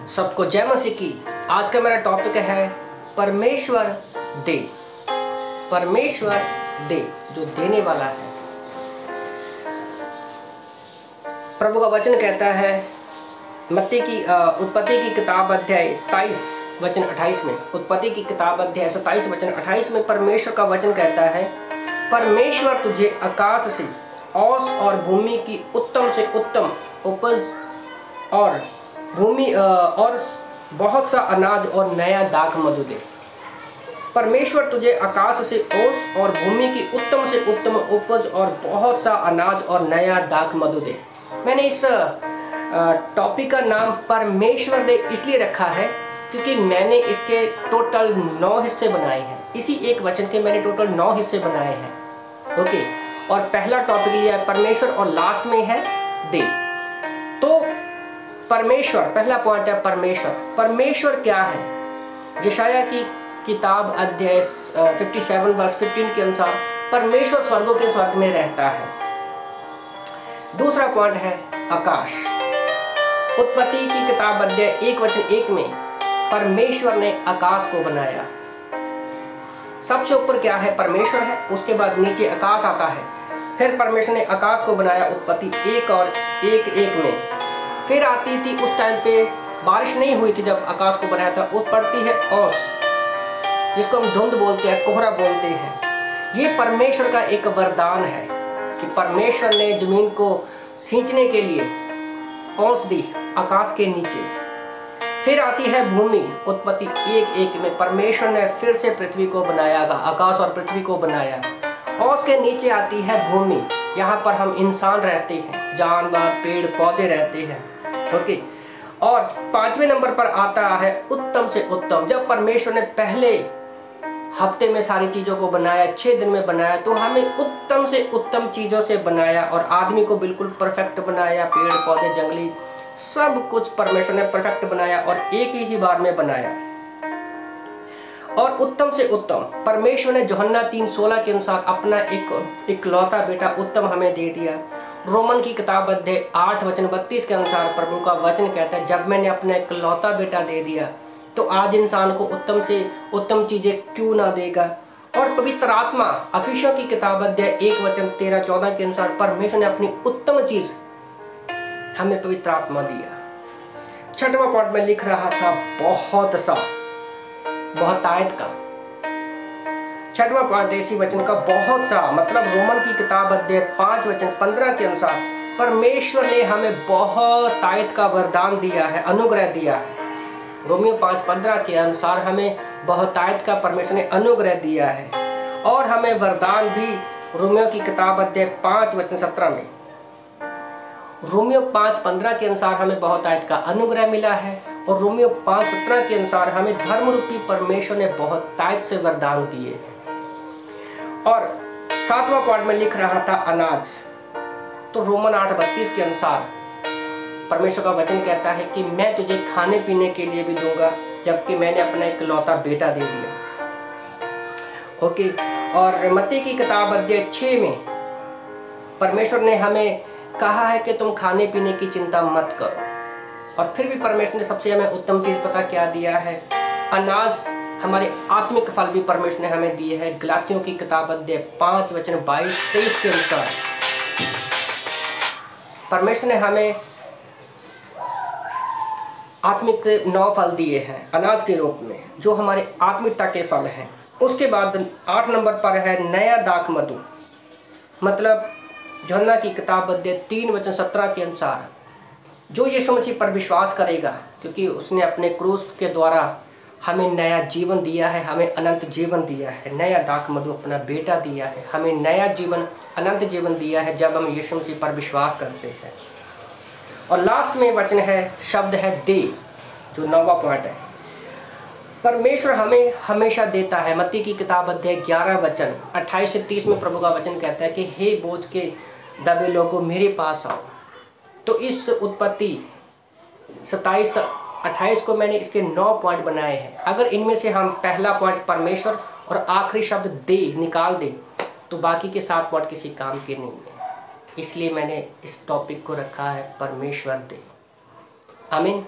सबको जय मसीह की। आज का मेरा टॉपिक है परमेश्वर दे। परमेश्वर दे जो देने वाला है। प्रभु का वचन कहता है मत्ती की उत्पत्ति की किताब अध्याय 27 वचन 28 में, उत्पत्ति की किताब अध्याय 27 वचन 28 में परमेश्वर का वचन कहता है, परमेश्वर तुझे आकाश से ओस और भूमि की उत्तम से उत्तम उपज और भूमि और बहुत सा अनाज और नया दाख मधु दे। परमेश्वर तुझे आकाश से ओस और भूमि की उत्तम से उत्तम उपज और बहुत सा अनाज और नया दाख मधु दे। मैंने इस टॉपिक का नाम परमेश्वर दे इसलिए रखा है क्योंकि मैंने इसके टोटल 9 हिस्से बनाए हैं। इसी एक वचन के मैंने टोटल 9 हिस्से बनाए हैं। ओके, और पहला टॉपिक लिया है परमेश्वर और लास्ट में है दे। तो परमेश्वर, पहला पॉइंट है परमेश्वर। परमेश्वर क्या है? यशाया की किताब अध्याय 57 वर्स 15 के अनुसार परमेश्वर स्वर्गों के स्वर्ग में रहता है। दूसरा पॉइंट है आकाश। उत्पत्ति की किताब अध्याय 1 वचन 1 में परमेश्वर ने आकाश को बनाया। सबसे ऊपर क्या है? परमेश्वर है। उसके बाद नीचे आकाश आता है। फिर परमेश्वर ने आकाश को बनाया उत्पत्ति 1 और 1:1 में। फिर आती थी, उस टाइम पे बारिश नहीं हुई थी जब आकाश को बनाया था। उस पड़ती है ओस, जिसको हम धुंध बोलते हैं, कोहरा बोलते हैं। ये परमेश्वर का एक वरदान है कि परमेश्वर ने जमीन को सींचने के लिए ओस दी आकाश के नीचे। फिर आती है भूमि। उत्पत्ति 1:1 में परमेश्वर ने फिर से पृथ्वी को बनाया, आकाश और पृथ्वी को बनाया। ओस के नीचे आती है भूमि। यहाँ पर हम इंसान रहते हैं, जानवर, पेड़ पौधे रहते हैं। ओके, और 5वें नंबर पर आता है उत्तम से उत्तम। जब परमेश्वर ने पहले हफ्ते में सारी चीज़ों को बनाया, 6 दिन में बनाया, तो हमें उत्तम से उत्तम चीज़ों से बनाया और आदमी को बिल्कुल परफेक्ट बनाया। पेड़ पौधे, जंगली, सब कुछ परमेश्वर ने परफेक्ट बनाया और एक ही बार में बनाया। और उत्तम से उत्तम परमेश्वर ने यूहन्ना 3:16 के अनुसार अपना एक इकलौता बेटा उत्तम हमें दे दिया। रोमन की किताब अध्याय 8 वचन 32 के अनुसार प्रभु का वचन कहता है, जब मैंने अपना इकलौता बेटा दे दिया तो आज इंसान को उत्तम से उत्तम चीजें क्यों ना देगा। और पवित्र आत्मा अफिसियों की किताब अध्याय 1 वचन 13-14 के अनुसार परमेश्वर ने अपनी उत्तम चीज हमें पवित्र आत्मा दिया। 6वां पॉइंट में लिख रहा था बहुतायत का। 6वां पॉइंट इसी वचन का बहुत सा, मतलब रोमन की किताब अध्याय 5 वचन 15 के अनुसार परमेश्वर ने हमें बहुतायत का वरदान दिया है, अनुग्रह दिया है। रोमियो 5:15 के अनुसार हमें बहुतायत का परमेश्वर ने अनुग्रह दिया है। और हमें वरदान भी रोमियो की किताब अध्याय 5 वचन 17 में, रोमियो 5:15 के अनुसार हमें बहुतायत का अनुग्रह मिला है। और रोमियो 5:17 के अनुसार हमें धर्म रूपी परमेश्वर ने बहुतायत से वरदान दिए हैं। और 7वां पॉइंट में लिख रहा था अनाज। तो रोमन 8:32 के अनुसार परमेश्वर का वचन कहता है कि मैं तुझे खाने पीने के लिए भी दूंगा, जबकि मैंने अपना इकलौता बेटा दे दिया। ओके, और मत्ती की किताब अध्याय 6 में परमेश्वर ने हमें कहा है कि तुम खाने पीने की चिंता मत करो। और फिर भी परमेश्वर ने सबसे हमें उत्तम चीज पता क्या दिया है? अनाज, हमारे आत्मिक फल भी परमेश्वर ने हमें दिए हैं। गलातियों की किताब अध्याय 5 वचन 22-23 के अनुसार परमेश्वर ने हमें आत्मिक 9 फल दिए हैं अनाज के रूप में, जो हमारे आत्मिकता के फल हैं। उसके बाद 8 नंबर पर है नया दाख मधु। मतलब यूहन्ना की किताब अध्याय 3 वचन 17 के अनुसार जो यीशु मसीह पर विश्वास करेगा, क्योंकि उसने अपने क्रूस के द्वारा हमें नया जीवन दिया है, हमें अनंत जीवन दिया है। नया दाख मधु अपना बेटा दिया है, हमें नया जीवन, अनंत जीवन दिया है जब हम यीशु मसीह पर विश्वास करते हैं। और लास्ट में वचन है, शब्द है दे, जो 9वां पॉइंट है। परमेश्वर हमें हमेशा देता है। मत्ती की किताब अध्याय 11 वचन 28 से 30 में प्रभु का वचन कहता है कि हे बोझ के दबे लोगों मेरे पास आओ। तो इस उत्पत्ति 27-28 को मैंने इसके 9 पॉइंट बनाए हैं। अगर इनमें से हम पहला पॉइंट परमेश्वर और आखिरी शब्द दे निकाल दें तो बाकी के 7 पॉइंट किसी काम के नहीं है। इसलिए मैंने इस टॉपिक को रखा है परमेश्वर दे। आमीन।